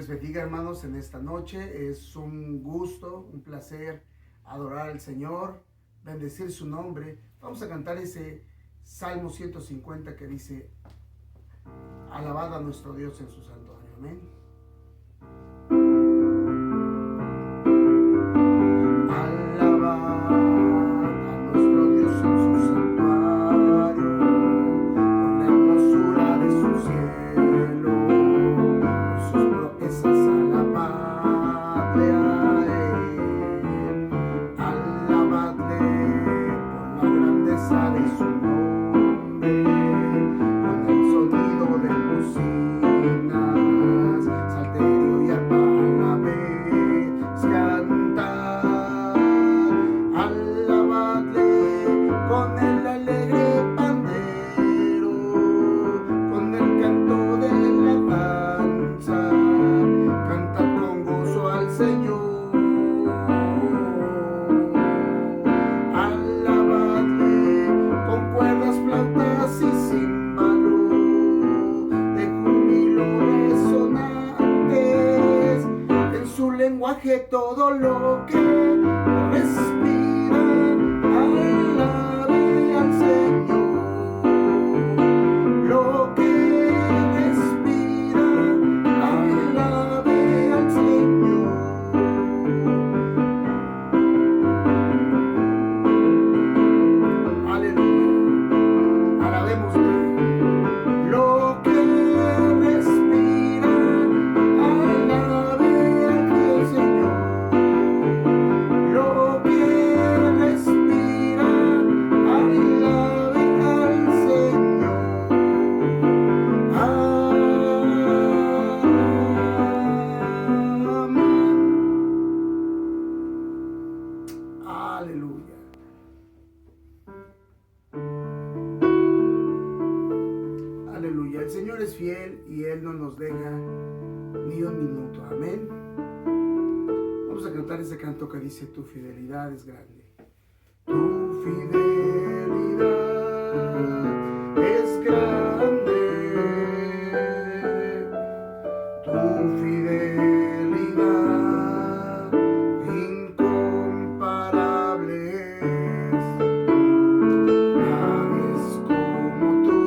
les bendiga, hermanos, en esta noche. Es un gusto, un placer adorar al Señor, bendecir su nombre. Vamos a cantar ese Salmo 150 que dice: alabad a nuestro Dios en su santuario. Amén. Todo lo que respira, alabe al Señor. Lo que respira, alabe al Señor. Aleluya. Alabemos lo que respira, alabe al Señor. Lo que respira, alabe al Señor. Amén. Aleluya. Aleluya. El Señor es fiel y Él no nos deja ni un minuto. Amén. Vamos a cantar ese canto que dice: tu fidelidad es grande. Tu fidelidad es grande. Tu fidelidad incomparable es. Nadie es como tú,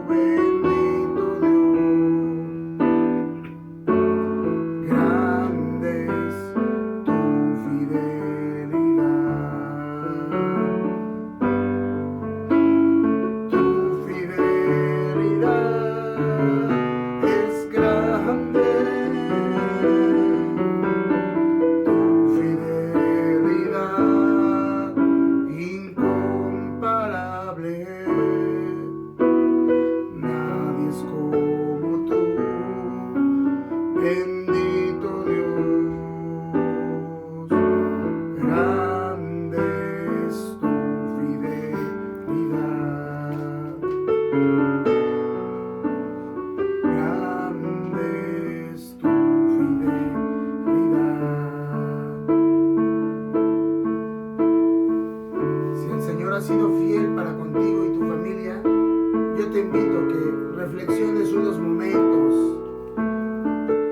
bendito Dios. Grande es tu fidelidad. Tu fidelidad es grande. Tu fidelidad incomparable. Nadie es como tú, bendito Dios. Grande es tu fidelidad. Grande es tu fidelidad. Si el Señor ha sido fiel para contigo y tu familia, yo te invito a que reflexiones unos momentos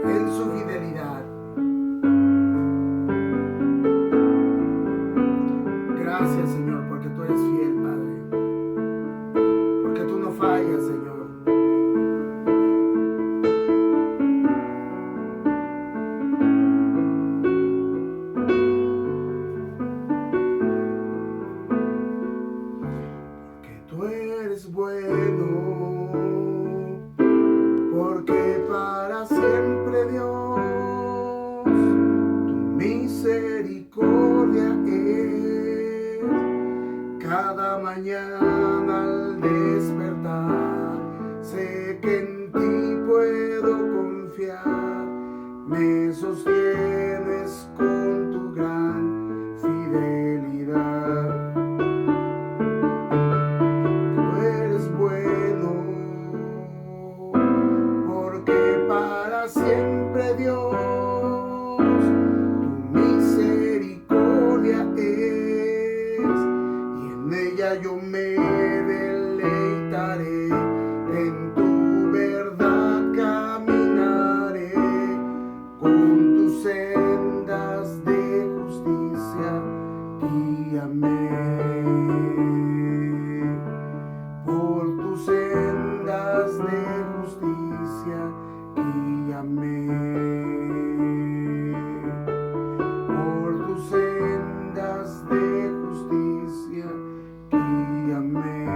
en su fidelidad. Gracias, Señor, porque tú eres fiel, Padre. Porque tú no fallas, Señor. Porque tú eres bueno. Porque para siempre, Dios, tu misericordia es. Cada mañana al despertar, sé que en ti puedo confiar. Me sostienes con tu gran fidelidad. Tú eres bueno, porque para siempre, Dios, tu misericordia es, y en ella yo me deleitaré, en tu verdad caminaré. guíame por tus sendas de justicia, guíame por tus sendas de justicia, guíame.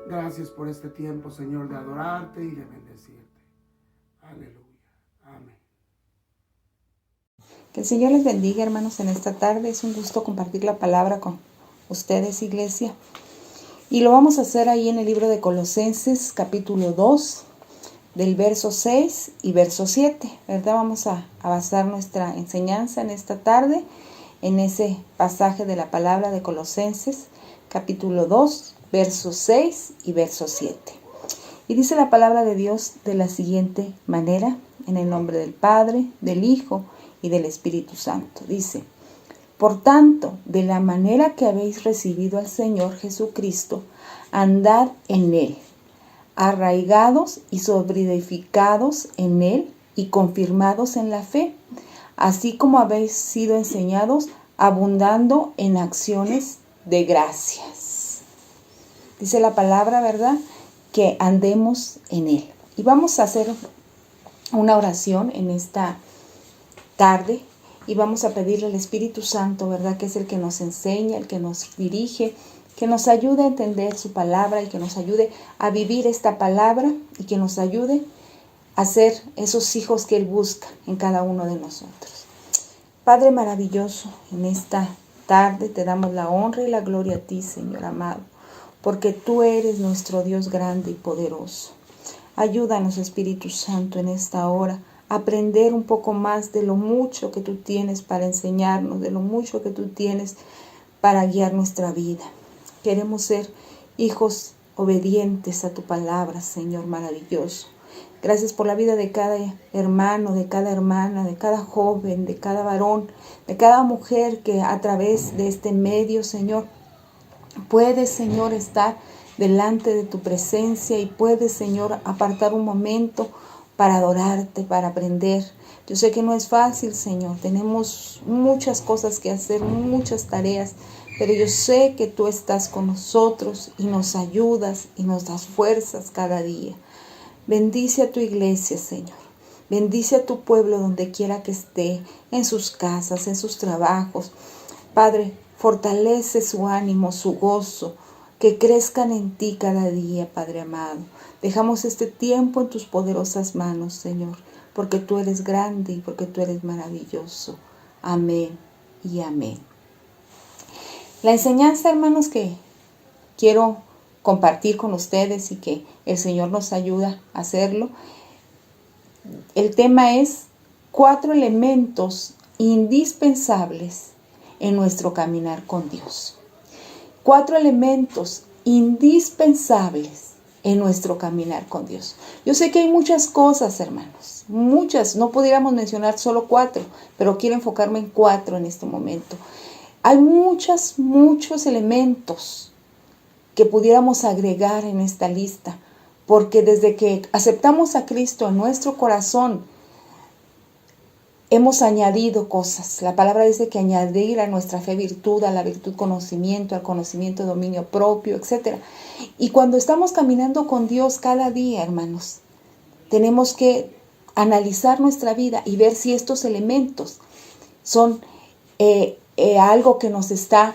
Gracias por este tiempo, Señor, de adorarte y de bendecirte. Aleluya. Amén. Que el Señor les bendiga, hermanos, en esta tarde. Es un gusto compartir la palabra con ustedes, iglesia. Y lo vamos a hacer ahí en el libro de Colosenses, capítulo 2, del verso 6 y verso 7. ¿Verdad? Vamos a basar nuestra enseñanza en esta tarde en ese pasaje de la palabra de Colosenses, capítulo 2, verso 6 y verso 7. Y dice la palabra de Dios de la siguiente manera, en el nombre del Padre, del Hijo y del Espíritu Santo. Dice: por tanto, de la manera que habéis recibido al Señor Jesucristo, andad en Él, arraigados y solidificados en Él y confirmados en la fe, así como habéis sido enseñados, abundando en acciones de gracias. Dice la palabra, ¿verdad?, que andemos en Él. Y vamos a hacer una oración en esta tarde y vamos a pedirle al Espíritu Santo, ¿verdad?, que es el que nos enseña, el que nos dirige, que nos ayude a entender su palabra y que nos ayude a vivir esta palabra y que nos ayude a ser esos hijos que Él busca en cada uno de nosotros. Padre maravilloso, en esta tarde te damos la honra y la gloria a ti, Señor amado, porque tú eres nuestro Dios grande y poderoso. Ayúdanos, Espíritu Santo, en esta hora a aprender un poco más de lo mucho que tú tienes para enseñarnos, de lo mucho que tú tienes para guiar nuestra vida. Queremos ser hijos obedientes a tu palabra, Señor maravilloso. Gracias por la vida de cada hermano, de cada hermana, de cada joven, de cada varón, de cada mujer que a través de este medio, Señor, puedes, Señor, estar delante de tu presencia y puedes, Señor, apartar un momento para adorarte, para aprender. Yo sé que no es fácil, Señor. Tenemos muchas cosas que hacer, muchas tareas, pero yo sé que tú estás con nosotros y nos ayudas y nos das fuerzas cada día. Bendice a tu iglesia, Señor. Bendice a tu pueblo donde quiera que esté, en sus casas, en sus trabajos. Padre, fortalece su ánimo, su gozo, que crezcan en ti cada día, Padre amado. Dejamos este tiempo en tus poderosas manos, Señor, porque tú eres grande y porque tú eres maravilloso. Amén y amén. La enseñanza, hermanos, que quiero compartir con ustedes y que el Señor nos ayuda a hacerlo, el tema es 4 elementos indispensables en nuestro caminar con Dios. 4 elementos indispensables en nuestro caminar con Dios. Yo sé que hay muchas cosas, hermanos, muchas, no pudiéramos mencionar solo 4, pero quiero enfocarme en 4 en este momento. Hay muchos elementos que pudiéramos agregar en esta lista, porque desde que aceptamos a Cristo en nuestro corazón, hemos añadido cosas. La palabra dice que añadir a nuestra fe virtud, a la virtud conocimiento, al conocimiento dominio propio, etc. Y cuando estamos caminando con Dios cada día, hermanos, tenemos que analizar nuestra vida y ver si estos elementos son algo que nos está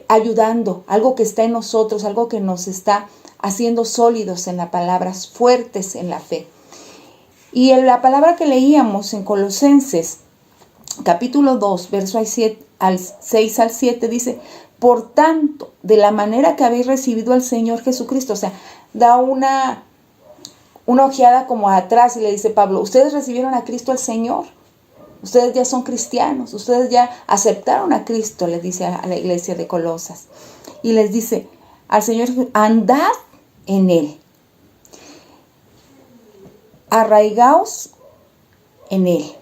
ayudando, algo que está en nosotros, algo que nos está haciendo sólidos en la palabra, fuertes en la fe. Y en la palabra que leíamos en Colosenses, capítulo 2, verso 6 al 7, dice: por tanto, de la manera que habéis recibido al Señor Jesucristo. O sea, da una ojeada como atrás y le dice Pablo: ustedes recibieron a Cristo el Señor. Ustedes ya son cristianos. Ustedes ya aceptaron a Cristo, les dice a la iglesia de Colosas. Y les dice al Señor: andad en Él. Arraigaos en Él.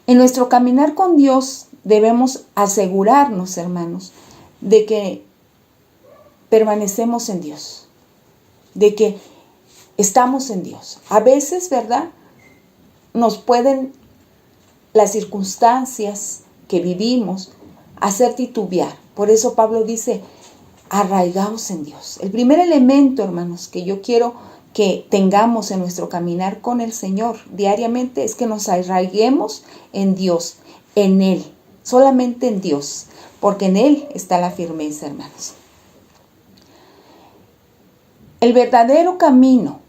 En nuestro caminar con Dios debemos asegurarnos, hermanos, de que permanecemos en Dios. de que estamos en Dios. A veces, ¿verdad? Nos pueden las circunstancias que vivimos hacer titubear. Por eso Pablo dice, arraigaos en Dios. El primer elemento, hermanos, que yo quiero que tengamos en nuestro caminar con el Señor diariamente es que nos arraiguemos en Dios, en Él, solamente en Dios, porque en Él está la firmeza, hermanos. El verdadero camino,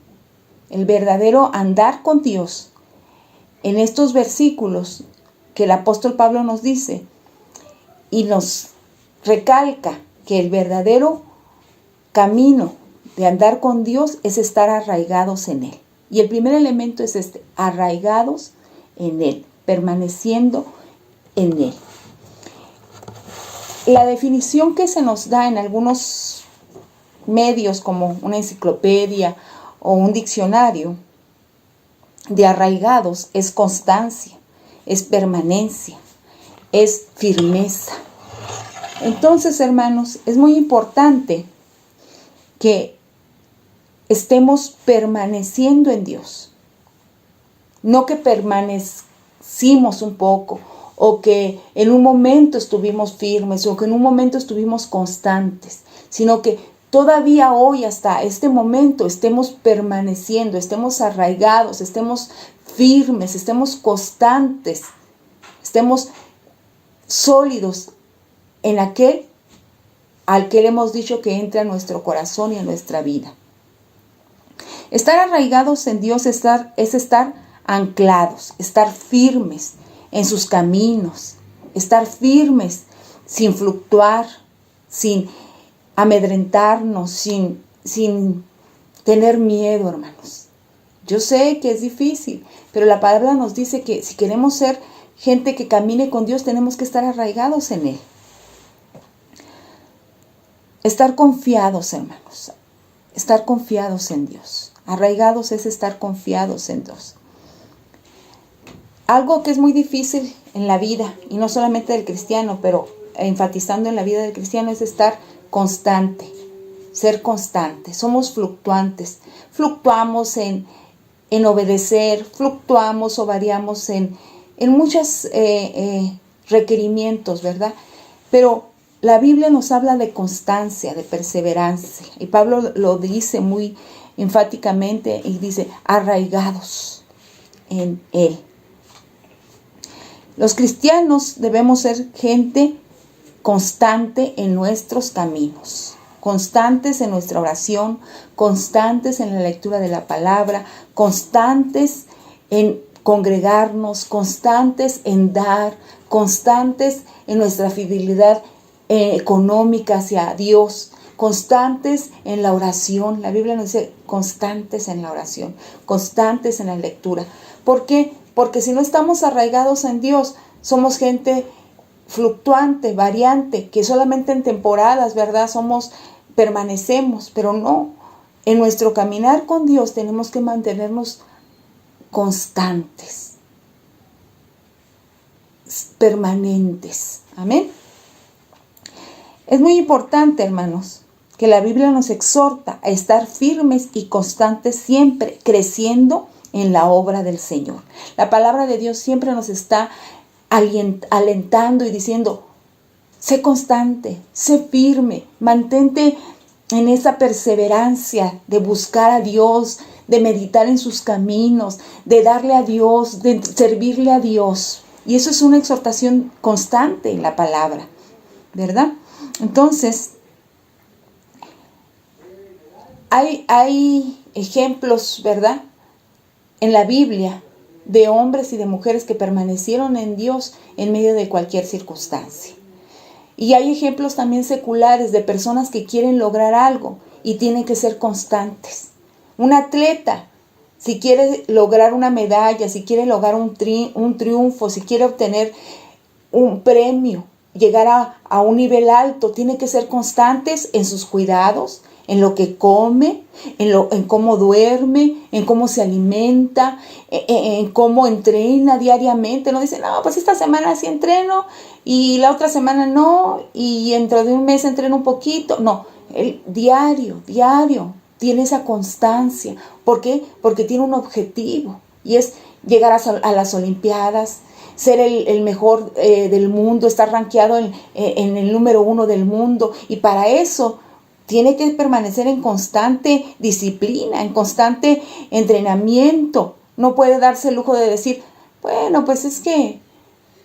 el verdadero andar con Dios, en estos versículos que el apóstol Pablo nos dice y nos recalca que el verdadero camino de andar con Dios es estar arraigados en Él. Y el primer elemento es este, arraigados en Él, permaneciendo en Él. La definición que se nos da en algunos medios como una enciclopedia o un diccionario de arraigados es constancia, es permanencia, es firmeza. Entonces, hermanos, es muy importante que estemos permaneciendo en Dios. No que permanecimos un poco o que en un momento estuvimos firmes o que en un momento estuvimos constantes, sino que todavía hoy hasta este momento estemos permaneciendo, estemos arraigados, estemos firmes, estemos constantes, estemos sólidos en aquel al que le hemos dicho que entre a nuestro corazón y a nuestra vida. Estar arraigados en Dios es estar anclados, estar firmes en sus caminos, estar firmes sin fluctuar, sin amedrentarnos, sin tener miedo, hermanos. Yo sé que es difícil, pero la palabra nos dice que si queremos ser gente que camine con Dios, tenemos que estar arraigados en Él. Estar confiados, hermanos. Estar confiados en Dios. Arraigados es estar confiados en Dios. Algo que es muy difícil en la vida, y no solamente del cristiano, pero enfatizando en la vida del cristiano, es estar constante, ser constante. Somos fluctuantes. Fluctuamos en obedecer, fluctuamos o variamos en muchos requerimientos, ¿verdad? Pero la Biblia nos habla de constancia, de perseverancia. Y Pablo lo dice muy enfáticamente y dice, arraigados en Él. Los cristianos debemos ser gente constante en nuestros caminos, constantes en nuestra oración, constantes en la lectura de la palabra, constantes en congregarnos, constantes en dar, constantes en nuestra fidelidad económica hacia Dios, constantes en la oración. La Biblia nos dice constantes en la oración, constantes en la lectura. ¿Por qué? Porque si no estamos arraigados en Dios, somos gente fluctuante, variante, que solamente en temporadas, ¿verdad? Permanecemos, pero no. En nuestro caminar con Dios tenemos que mantenernos constantes, permanentes. Amén. Es muy importante, hermanos, que la Biblia nos exhorta a estar firmes y constantes siempre, creciendo en la obra del Señor. La palabra de Dios siempre nos está alentando y diciendo, sé constante, sé firme, mantente en esa perseverancia de buscar a Dios, de meditar en sus caminos, de darle a Dios, de servirle a Dios. Y eso es una exhortación constante en la palabra, ¿verdad? Entonces, hay ejemplos, ¿verdad?, en la Biblia de hombres y de mujeres que permanecieron en Dios en medio de cualquier circunstancia. Y hay ejemplos también seculares de personas que quieren lograr algo y tienen que ser constantes. Un atleta, si quiere lograr una medalla, si quiere lograr un triunfo, si quiere obtener un premio, llegar a un nivel alto, tiene que ser constantes en sus cuidados, en lo que come, en cómo duerme, en cómo se alimenta, en cómo entrena diariamente. No dice, no, pues esta semana sí entreno y la otra semana no, y dentro de un mes entreno un poquito. No, el diario, tiene esa constancia. ¿Por qué? Porque tiene un objetivo y es llegar a las Olimpiadas, ser el mejor del mundo, estar rankeado en el número 1 del mundo. Y para eso tiene que permanecer en constante disciplina, en constante entrenamiento. No puede darse el lujo de decir, bueno, pues es que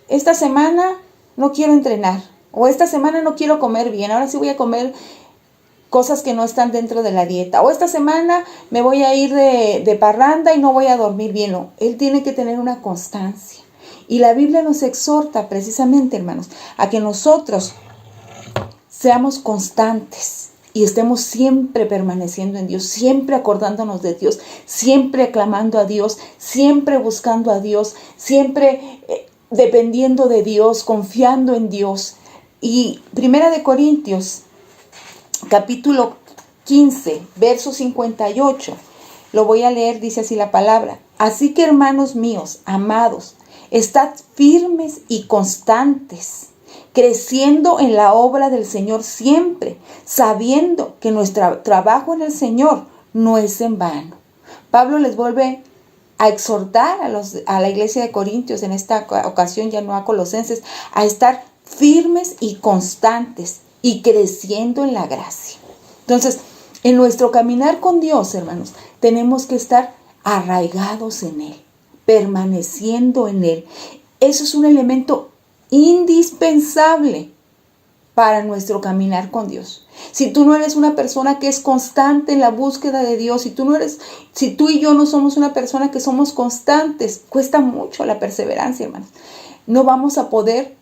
esta semana no quiero entrenar, o esta semana no quiero comer bien, ahora sí voy a comer cosas que no están dentro de la dieta, o esta semana me voy a ir de parranda y no voy a dormir bien. No, él tiene que tener una constancia. Y la Biblia nos exhorta precisamente, hermanos, a que nosotros seamos constantes y estemos siempre permaneciendo en Dios, siempre acordándonos de Dios, siempre aclamando a Dios, siempre buscando a Dios, siempre dependiendo de Dios, confiando en Dios. Y 1 Corintios, capítulo 15, verso 58, lo voy a leer, dice así la palabra. Así que, hermanos míos, amados, estad firmes y constantes, creciendo en la obra del Señor siempre, sabiendo que nuestro trabajo en el Señor no es en vano. Pablo les vuelve a exhortar a la iglesia de Corintios, en esta ocasión ya no a Colosenses, a estar firmes y constantes y creciendo en la gracia. Entonces, en nuestro caminar con Dios, hermanos, tenemos que estar arraigados en Él, permaneciendo en Él. Eso es un elemento indispensable para nuestro caminar con Dios. Si tú no eres una persona que es constante en la búsqueda de Dios, si tú y yo no somos una persona que somos constantes, cuesta mucho la perseverancia, hermanos. No vamos a poder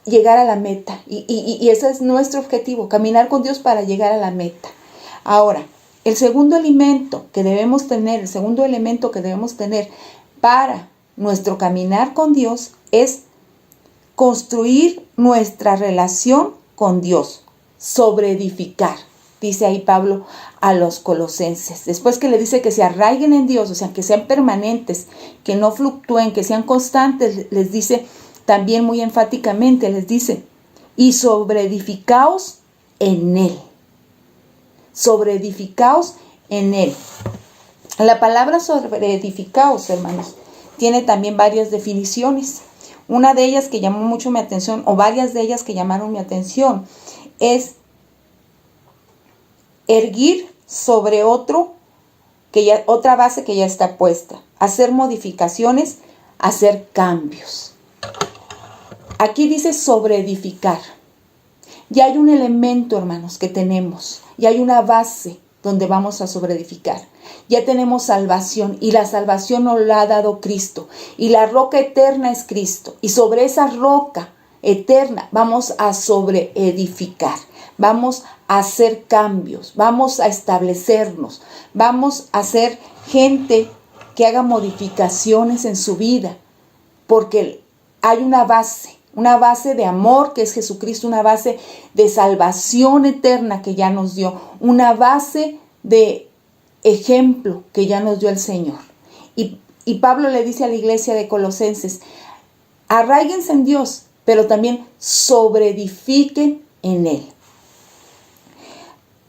llegar a la meta. Y ese es nuestro objetivo, caminar con Dios para llegar a la meta. Ahora, el segundo elemento que debemos tener para nuestro caminar con Dios es construir nuestra relación con Dios, sobre edificar, dice ahí Pablo a los colosenses. Después que le dice que se arraiguen en Dios, o sea, que sean permanentes, que no fluctúen, que sean constantes, les dice también muy enfáticamente, les dice, y sobreedificaos en Él. Sobreedificaos en Él. La palabra sobreedificaos, hermanos, tiene también varias definiciones. Una de ellas que llamó mucho mi atención, o varias de ellas que llamaron mi atención, es erguir sobre otra base que ya está puesta, hacer modificaciones, hacer cambios. Aquí dice sobreedificar. Ya hay un elemento, hermanos, que tenemos, y hay una base donde vamos a sobreedificar. Ya tenemos salvación, y la salvación nos la ha dado Cristo, y la roca eterna es Cristo, y sobre esa roca eterna vamos a sobreedificar, vamos a hacer cambios, vamos a establecernos, vamos a ser gente que haga modificaciones en su vida, porque hay una base de amor que es Jesucristo, una base de salvación eterna que ya nos dio, una base de ejemplo que ya nos dio el Señor. Y Pablo le dice a la iglesia de Colosenses, arraíguense en Dios, pero también sobreedifiquen en Él.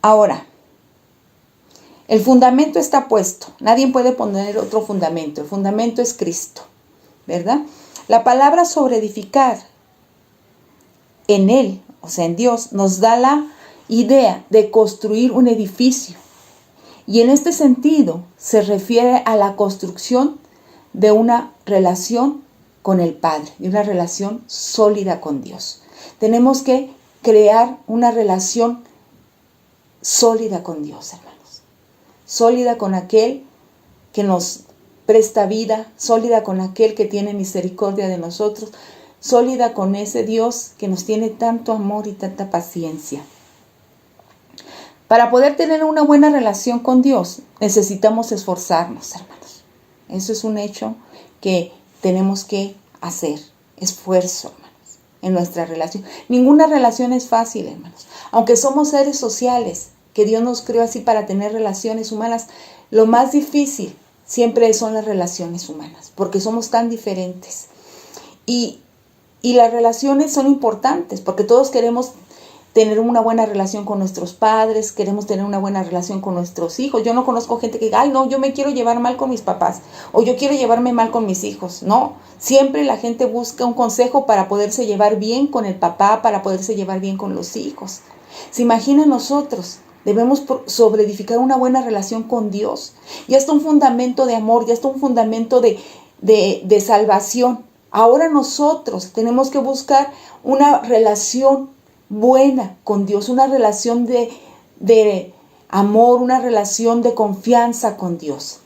Ahora, el fundamento está puesto, nadie puede poner otro fundamento, el fundamento es Cristo, ¿verdad? La palabra sobreedificar en Él, o sea, en Dios, nos da la idea de construir un edificio. Y en este sentido se refiere a la construcción de una relación con el Padre, de una relación sólida con Dios. Tenemos que crear una relación sólida con Dios, hermanos. Sólida con aquel que nos presta vida, sólida con aquel que tiene misericordia de nosotros, sólida con ese Dios que nos tiene tanto amor y tanta paciencia. Para poder tener una buena relación con Dios, necesitamos esforzarnos, hermanos. Eso es un hecho que tenemos que hacer, esfuerzo, hermanos, en nuestra relación. Ninguna relación es fácil, hermanos. Aunque somos seres sociales, que Dios nos creó así para tener relaciones humanas, lo más difícil siempre son las relaciones humanas, porque somos tan diferentes. Y las relaciones son importantes, porque todos queremos tener una buena relación con nuestros padres, queremos tener una buena relación con nuestros hijos. Yo no conozco gente que diga, ay no, yo me quiero llevar mal con mis papás, o yo quiero llevarme mal con mis hijos. No, siempre la gente busca un consejo para poderse llevar bien con el papá, para poderse llevar bien con los hijos. ¿Se imaginan nosotros? Debemos sobreedificar una buena relación con Dios. Ya está un fundamento de amor, ya está un fundamento de salvación. Ahora nosotros tenemos que buscar una relación buena con Dios, una relación de amor, una relación de confianza con Dios.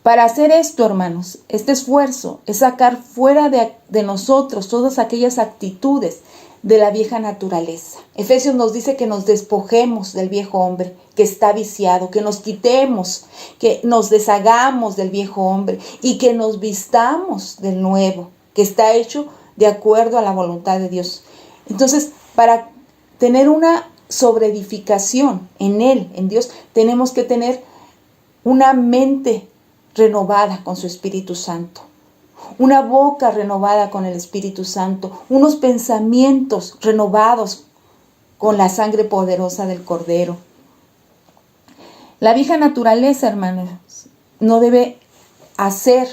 Para hacer esto, hermanos, este esfuerzo es sacar fuera de nosotros todas aquellas actitudes de la vieja naturaleza. Efesios nos dice que nos despojemos del viejo hombre que está viciado, que nos quitemos, que nos deshagamos del viejo hombre y que nos vistamos del nuevo, que está hecho de acuerdo a la voluntad de Dios. Entonces, para tener una sobreedificación en Él, en Dios, tenemos que tener una mente renovada con su Espíritu Santo, una boca renovada con el Espíritu Santo, unos pensamientos renovados con la sangre poderosa del Cordero. La vieja naturaleza, hermanos, no debe hacer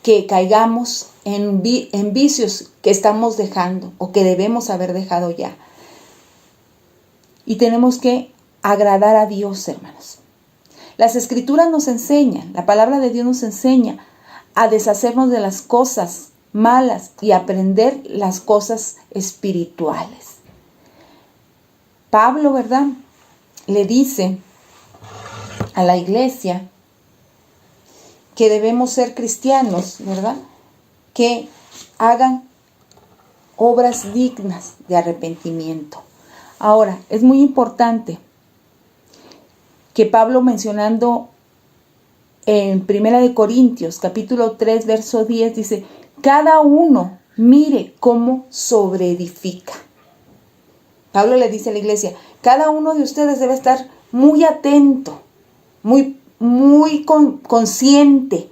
que caigamos en vicios que estamos dejando o que debemos haber dejado ya. Y tenemos que agradar a Dios, hermanos. Las Escrituras nos enseñan, la palabra de Dios nos enseña a deshacernos de las cosas malas y aprender las cosas espirituales. Pablo, ¿verdad?, le dice a la iglesia que debemos ser cristianos, ¿verdad?, que hagan obras dignas de arrepentimiento. Ahora, es muy importante que Pablo, mencionando en 1 Corintios, capítulo 3, verso 10, dice, cada uno mire cómo sobreedifica. Pablo le dice a la iglesia, cada uno de ustedes debe estar muy atento, muy consciente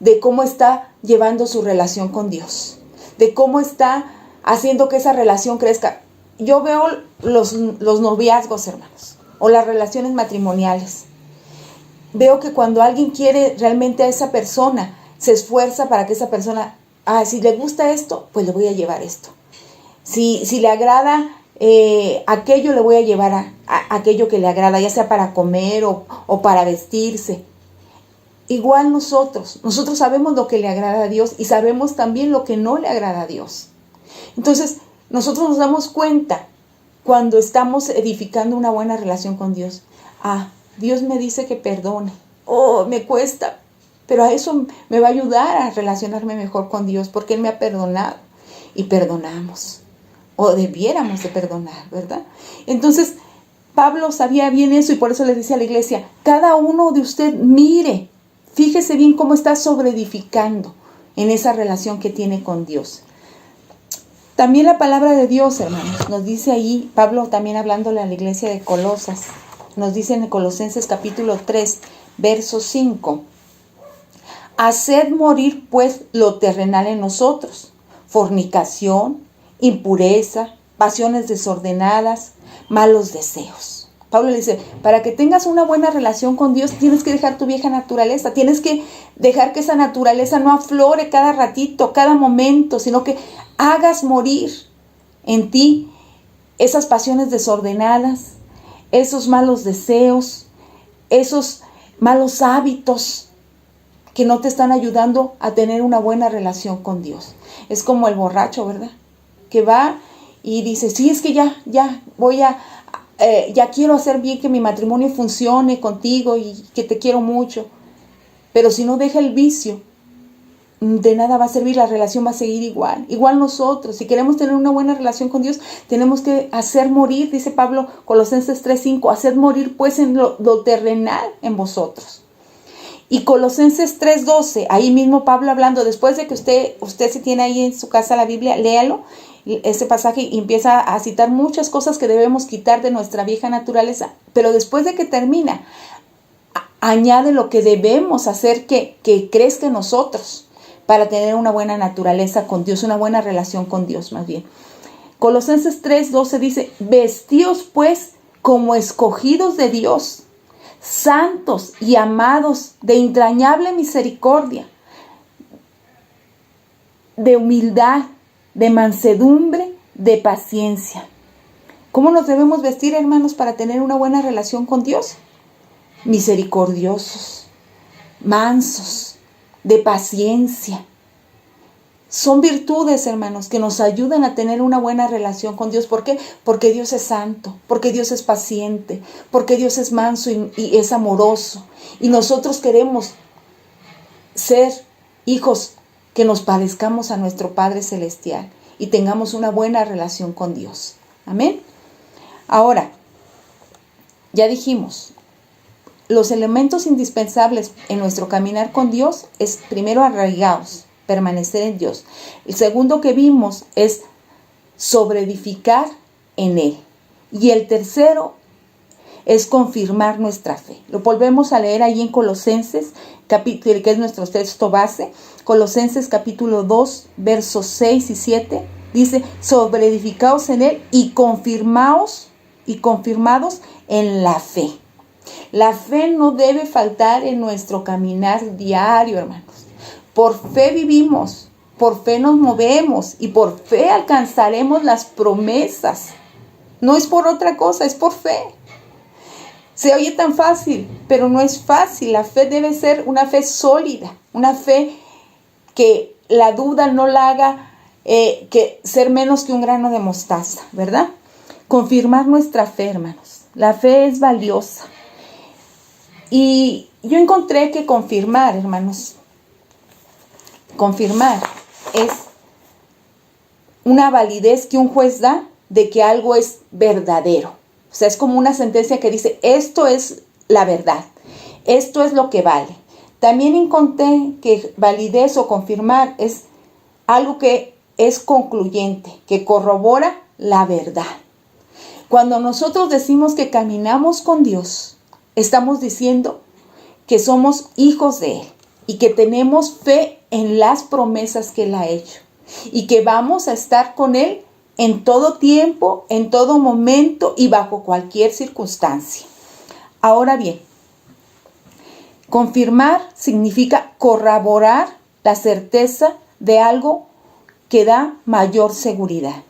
de cómo está llevando su relación con Dios, de cómo está haciendo que esa relación crezca. Yo veo los noviazgos, hermanos, o las relaciones matrimoniales. Veo que cuando alguien quiere realmente a esa persona, se esfuerza para que esa persona, si le gusta esto, pues le voy a llevar esto. Si le agrada aquello, le voy a llevar a aquello que le agrada, ya sea para comer o para vestirse. Igual nosotros sabemos lo que le agrada a Dios y sabemos también lo que no le agrada a Dios. Entonces, nosotros nos damos cuenta cuando estamos edificando una buena relación con Dios. Dios me dice que perdone. Me cuesta, pero a eso me va a ayudar a relacionarme mejor con Dios porque Él me ha perdonado y perdonamos. O debiéramos de perdonar, ¿verdad? Entonces, Pablo sabía bien eso y por eso le dice a la iglesia, cada uno de ustedes mire, fíjese bien cómo está sobreedificando en esa relación que tiene con Dios. También la palabra de Dios, hermanos, nos dice ahí, Pablo también hablándole a la iglesia de Colosas, nos dice en Colosenses capítulo 3, verso 5, haced morir pues lo terrenal en nosotros, fornicación, impureza, pasiones desordenadas, malos deseos. Pablo le dice, para que tengas una buena relación con Dios, tienes que dejar tu vieja naturaleza, tienes que dejar que esa naturaleza no aflore cada ratito, cada momento, sino que hagas morir en ti esas pasiones desordenadas, esos malos deseos, esos malos hábitos que no te están ayudando a tener una buena relación con Dios. Es como el borracho, ¿verdad?, que va y dice, sí, es que ya quiero hacer bien que mi matrimonio funcione contigo y que te quiero mucho. Pero si no deja el vicio, de nada va a servir, la relación va a seguir igual. Igual nosotros, si queremos tener una buena relación con Dios, tenemos que hacer morir, dice Pablo, Colosenses 3:5, hacer morir pues en lo terrenal en vosotros. Y Colosenses 3:12, ahí mismo Pablo hablando, después de que usted si tiene ahí en su casa la Biblia, léalo, ese pasaje, y empieza a citar muchas cosas que debemos quitar de nuestra vieja naturaleza. Pero después de que termina, añade lo que debemos hacer que crezca en nosotros para tener una buena naturaleza con Dios, una buena relación con Dios más bien. Colosenses 3:12 dice, vestíos pues como escogidos de Dios, santos y amados, de entrañable misericordia, de humildad, de mansedumbre, de paciencia. ¿Cómo nos debemos vestir, hermanos, para tener una buena relación con Dios? Misericordiosos, mansos, de paciencia. Son virtudes, hermanos, que nos ayudan a tener una buena relación con Dios. ¿Por qué? Porque Dios es santo, porque Dios es paciente, porque Dios es manso y es amoroso. Y nosotros queremos ser hijos que nos parezcamos a nuestro Padre Celestial y tengamos una buena relación con Dios. Amén. Ahora, ya dijimos, los elementos indispensables en nuestro caminar con Dios es primero arraigados, permanecer en Dios. El segundo que vimos es sobreedificar en Él. Y el tercero es confirmar nuestra fe. Lo volvemos a leer ahí en Colosenses, que es nuestro texto base. Colosenses capítulo 2, versos 6 y 7. Dice, sobreedificaos en Él y confirmados en la fe. La fe no debe faltar en nuestro caminar diario, hermanos. Por fe vivimos, por fe nos movemos y por fe alcanzaremos las promesas. No es por otra cosa, es por fe. Se oye tan fácil, pero no es fácil. La fe debe ser una fe sólida, una fe que la duda no la haga que ser menos que un grano de mostaza, ¿verdad? Confirmar nuestra fe, hermanos. La fe es valiosa. Y yo encontré que confirmar, hermanos, confirmar es una validez que un juez da de que algo es verdadero. O sea, es como una sentencia que dice, esto es la verdad, esto es lo que vale. También encontré que validez o confirmar es algo que es concluyente, que corrobora la verdad. Cuando nosotros decimos que caminamos con Dios, estamos diciendo que somos hijos de Él y que tenemos fe en las promesas que Él ha hecho y que vamos a estar con Él en todo tiempo, en todo momento y bajo cualquier circunstancia. Ahora bien, confirmar significa corroborar la certeza de algo que da mayor seguridad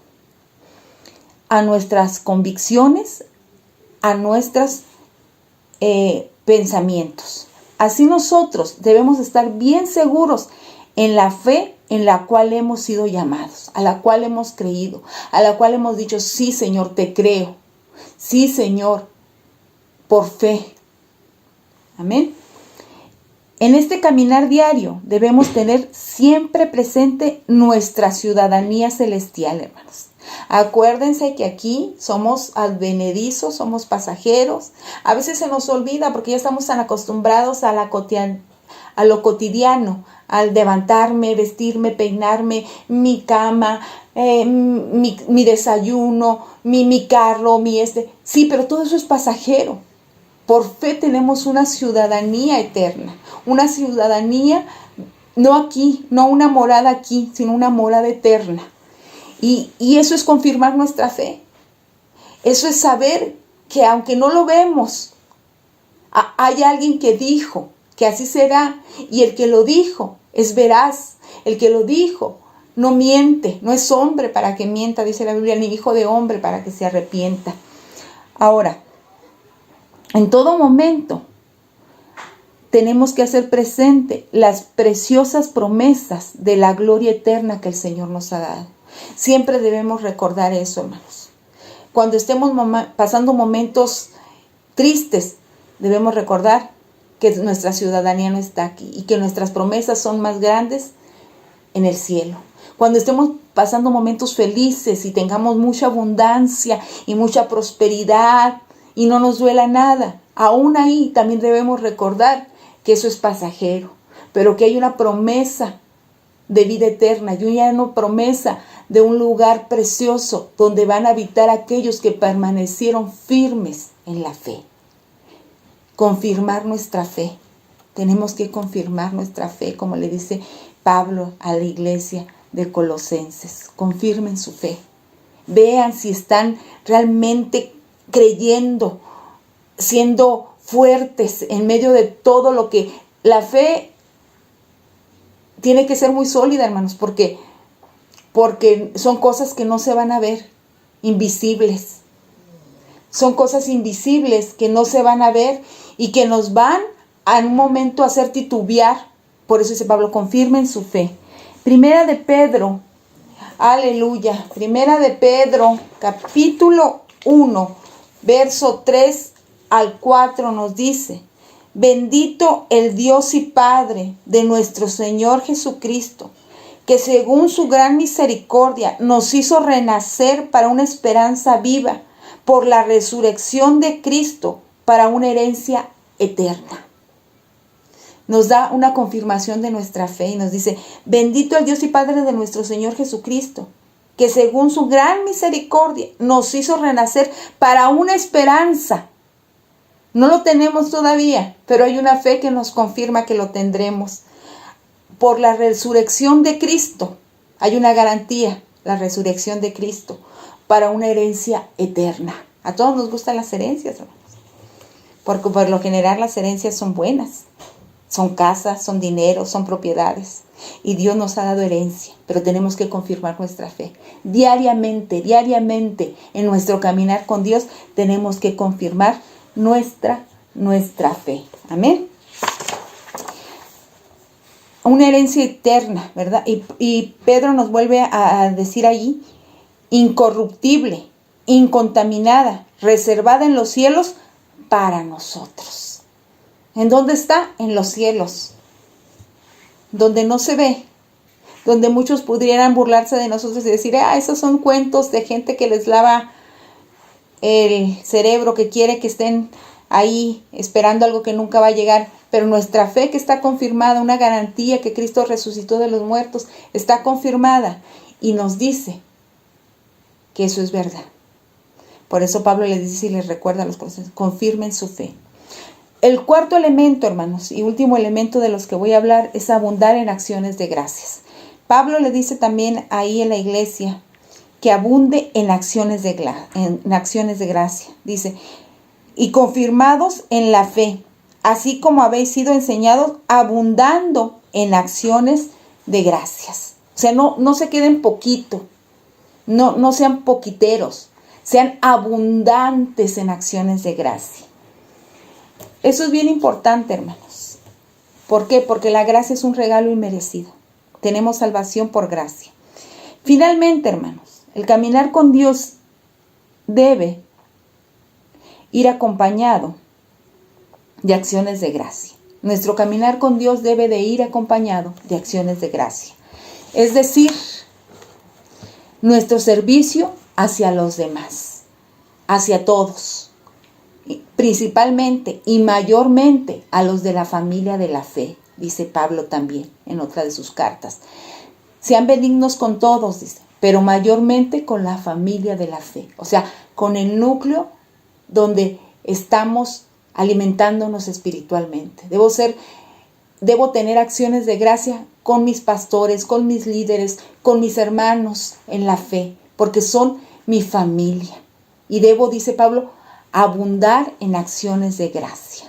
a nuestras convicciones, a nuestros pensamientos. Así nosotros debemos estar bien seguros en la fe en la cual hemos sido llamados, a la cual hemos creído, a la cual hemos dicho, sí, Señor, te creo. Sí, Señor, por fe. Amén. En este caminar diario debemos tener siempre presente nuestra ciudadanía celestial, hermanos. Acuérdense que aquí somos advenedizos, somos pasajeros. A veces se nos olvida porque ya estamos tan acostumbrados a lo cotidiano, al levantarme, vestirme, peinarme, mi cama, mi desayuno, mi carro, Sí, pero todo eso es pasajero. Por fe tenemos una ciudadanía eterna, una ciudadanía no aquí, no una morada aquí, sino una morada eterna. Y eso es confirmar nuestra fe. Eso es saber que aunque no lo vemos, hay alguien que dijo que así será. Y el que lo dijo es veraz. El que lo dijo no miente. No es hombre para que mienta, dice la Biblia, ni hijo de hombre para que se arrepienta. Ahora, en todo momento tenemos que hacer presente las preciosas promesas de la gloria eterna que el Señor nos ha dado. Siempre debemos recordar eso, hermanos. Cuando estemos pasando momentos tristes, debemos recordar que nuestra ciudadanía no está aquí y que nuestras promesas son más grandes en el cielo. Cuando estemos pasando momentos felices y tengamos mucha abundancia y mucha prosperidad y no nos duela nada, aún ahí también debemos recordar que eso es pasajero, pero que hay una promesa de vida eterna y una promesa de un lugar precioso donde van a habitar aquellos que permanecieron firmes en la fe. Confirmar nuestra fe. Tenemos que confirmar nuestra fe, como le dice Pablo a la iglesia de Colosenses. Confirmen su fe. vean si están realmente creyendo, siendo fuertes en medio de todo lo que la fe tiene que ser muy sólida, hermanos, porque son cosas que no se van a ver, invisibles. Son cosas invisibles que no se van a ver y que nos van a un momento a hacer titubear. Por eso dice Pablo, confirmen su fe. Primera de Pedro, aleluya. Primera de Pedro, capítulo 1, verso 3 al 4 nos dice: bendito el Dios y Padre de nuestro Señor Jesucristo, que según su gran misericordia nos hizo renacer para una esperanza viva por la resurrección de Cristo, para una herencia eterna. Nos da una confirmación de nuestra fe y nos dice: bendito el Dios y Padre de nuestro Señor Jesucristo, que según su gran misericordia nos hizo renacer para una esperanza. No lo tenemos todavía, pero hay una fe que nos confirma que lo tendremos. Por la resurrección de Cristo, hay una garantía, la resurrección de Cristo, para una herencia eterna. A todos nos gustan las herencias, hermanos, porque por lo general las herencias son buenas. Son casas, son dinero, son propiedades. Y Dios nos ha dado herencia, pero tenemos que confirmar nuestra fe. Diariamente, en nuestro caminar con Dios, tenemos que confirmar nuestra fe. Amén. Una herencia eterna, ¿verdad? Y Pedro nos vuelve a decir allí: incorruptible, incontaminada, reservada en los cielos para nosotros. ¿En dónde está? En los cielos, donde no se ve, donde muchos pudieran burlarse de nosotros y decir: esos son cuentos de gente que les lava el cerebro, que quiere que estén ahí esperando algo que nunca va a llegar. Pero nuestra fe, que está confirmada, una garantía que Cristo resucitó de los muertos, está confirmada y nos dice que eso es verdad. Por eso Pablo les dice y les recuerda a los colosenses: confirmen su fe. El cuarto elemento, hermanos, y último elemento de los que voy a hablar, es abundar en acciones de gracias. Pablo le dice también ahí en la iglesia que abunde en acciones de gracia. Dice: y confirmados en la fe, así como habéis sido enseñados, abundando en acciones de gracias. O sea, no se queden poquito, no sean poquiteros, sean abundantes en acciones de gracia. Eso es bien importante, hermanos. ¿Por qué? Porque la gracia es un regalo inmerecido. Tenemos salvación por gracia. Finalmente, hermanos, el caminar con Dios debe ir acompañado de acciones de gracia. Nuestro caminar con Dios debe de ir acompañado de acciones de gracia. Es decir, nuestro servicio hacia los demás, hacia todos, principalmente y mayormente a los de la familia de la fe, dice Pablo también en otra de sus cartas. Sean benignos con todos, dice, pero mayormente con la familia de la fe, o sea, con el núcleo donde estamos alimentándonos espiritualmente. Debo tener acciones de gracia con mis pastores, con mis líderes, con mis hermanos en la fe, porque son mi familia. Y debo, dice Pablo, abundar en acciones de gracia.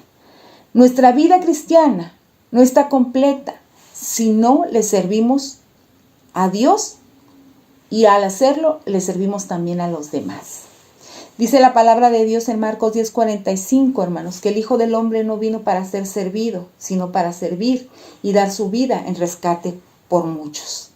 Nuestra vida cristiana no está completa si no le servimos a Dios, y al hacerlo le servimos también a los demás. Dice la palabra de Dios en Marcos 10:45, hermanos, que el Hijo del Hombre no vino para ser servido, sino para servir y dar su vida en rescate por muchos.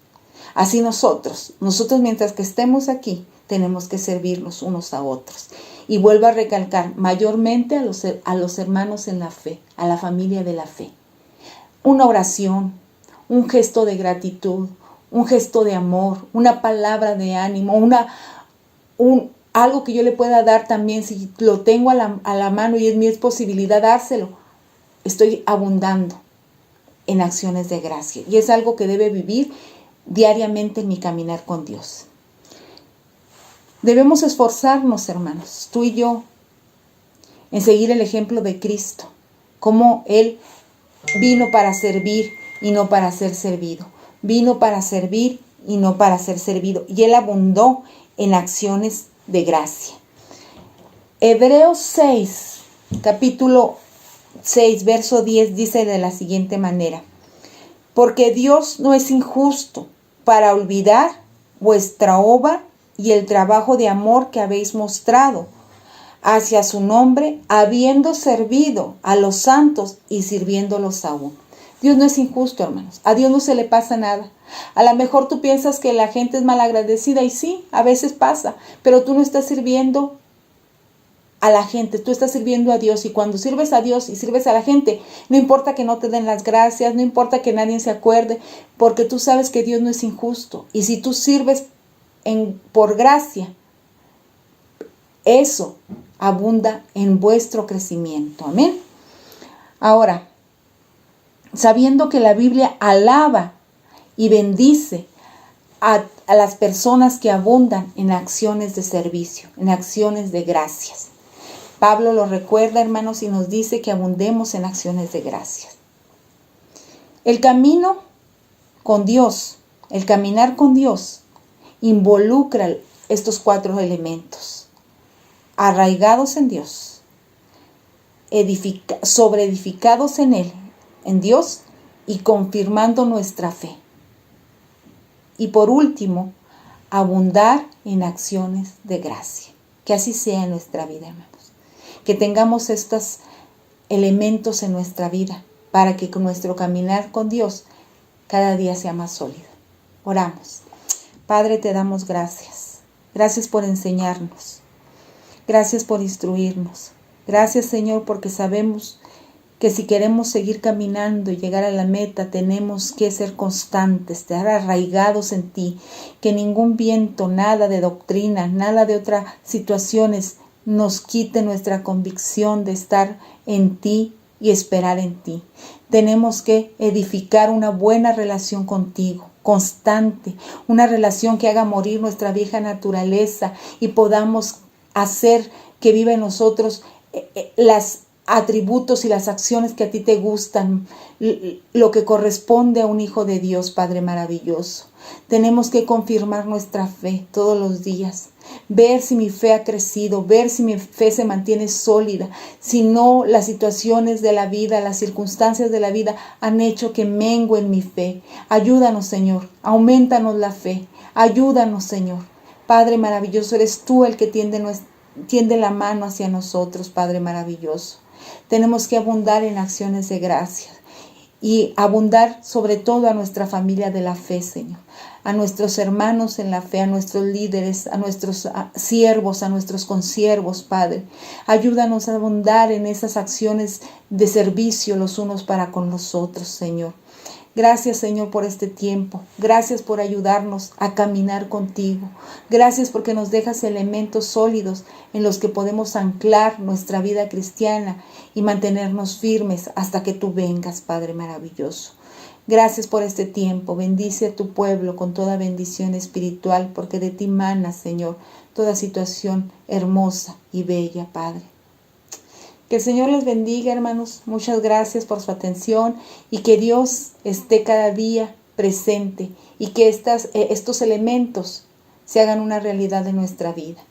Así nosotros mientras que estemos aquí, tenemos que servirnos unos a otros. Y vuelvo a recalcar, mayormente a los hermanos en la fe, a la familia de la fe. Una oración, un gesto de gratitud, un gesto de amor, una palabra de ánimo, algo que yo le pueda dar también, si lo tengo a la mano y es mi posibilidad dárselo, estoy abundando en acciones de gracia. Y es algo que debe vivir diariamente en mi caminar con Dios. Debemos esforzarnos, hermanos, tú y yo, en seguir el ejemplo de Cristo, como Él vino para servir y no para ser servido. Vino para servir y no para ser servido. Y Él abundó en acciones de gracia. Hebreos 6, capítulo 6, verso 10 dice de la siguiente manera: porque Dios no es injusto para olvidar vuestra obra y el trabajo de amor que habéis mostrado hacia su nombre, habiendo servido a los santos y sirviéndolos aún. Dios no es injusto, hermanos. A Dios no se le pasa nada. A lo mejor tú piensas que la gente es malagradecida, y sí, a veces pasa, pero tú no estás sirviendo a la gente, tú estás sirviendo a Dios, y cuando sirves a Dios y sirves a la gente, no importa que no te den las gracias, no importa que nadie se acuerde, porque tú sabes que Dios no es injusto. Y si tú sirves por gracia, eso abunda en vuestro crecimiento. Amén. Ahora, sabiendo que la Biblia alaba y bendice a las personas que abundan en acciones de servicio, en acciones de gracias. Pablo lo recuerda, hermanos, y nos dice que abundemos en acciones de gracias. El camino con Dios, el caminar con Dios, involucra estos 4 elementos: arraigados en Dios, sobreedificados en Él, en Dios, y confirmando nuestra fe. Y por último, abundar en acciones de gracia. Que así sea en nuestra vida, hermanos. Que tengamos estos elementos en nuestra vida para que con nuestro caminar con Dios cada día sea más sólido. Oramos. Padre, te damos gracias. Gracias por enseñarnos. Gracias por instruirnos. Gracias, Señor, porque sabemos que si queremos seguir caminando y llegar a la meta, tenemos que ser constantes, estar arraigados en ti, que ningún viento, nada de doctrina, nada de otras situaciones nos quite nuestra convicción de estar en ti y esperar en ti. Tenemos que edificar una buena relación contigo, constante, una relación que haga morir nuestra vieja naturaleza y podamos hacer que viva en nosotros las atributos y las acciones que a ti te gustan, lo que corresponde a un hijo de Dios, Padre maravilloso. Tenemos que confirmar nuestra fe todos los días, ver si mi fe ha crecido, ver si mi fe se mantiene sólida, si no las situaciones de la vida, las circunstancias de la vida han hecho que mengue en mi fe. Ayúdanos, Señor, aumentanos la fe, ayúdanos, Señor. Padre maravilloso, eres tú el que tiende la mano hacia nosotros, Padre maravilloso. Tenemos que abundar en acciones de gracia y abundar sobre todo a nuestra familia de la fe, Señor, a nuestros hermanos en la fe, a nuestros líderes, a nuestros siervos, a nuestros consiervos, Padre. Ayúdanos a abundar en esas acciones de servicio los unos para con los otros, Señor. Gracias, Señor, por este tiempo. Gracias por ayudarnos a caminar contigo. Gracias porque nos dejas elementos sólidos en los que podemos anclar nuestra vida cristiana y mantenernos firmes hasta que tú vengas, Padre maravilloso. Gracias por este tiempo. Bendice a tu pueblo con toda bendición espiritual, porque de ti mana, Señor, toda situación hermosa y bella, Padre. Que el Señor les bendiga, hermanos. Muchas gracias por su atención y que Dios esté cada día presente y que estos elementos se hagan una realidad en nuestra vida.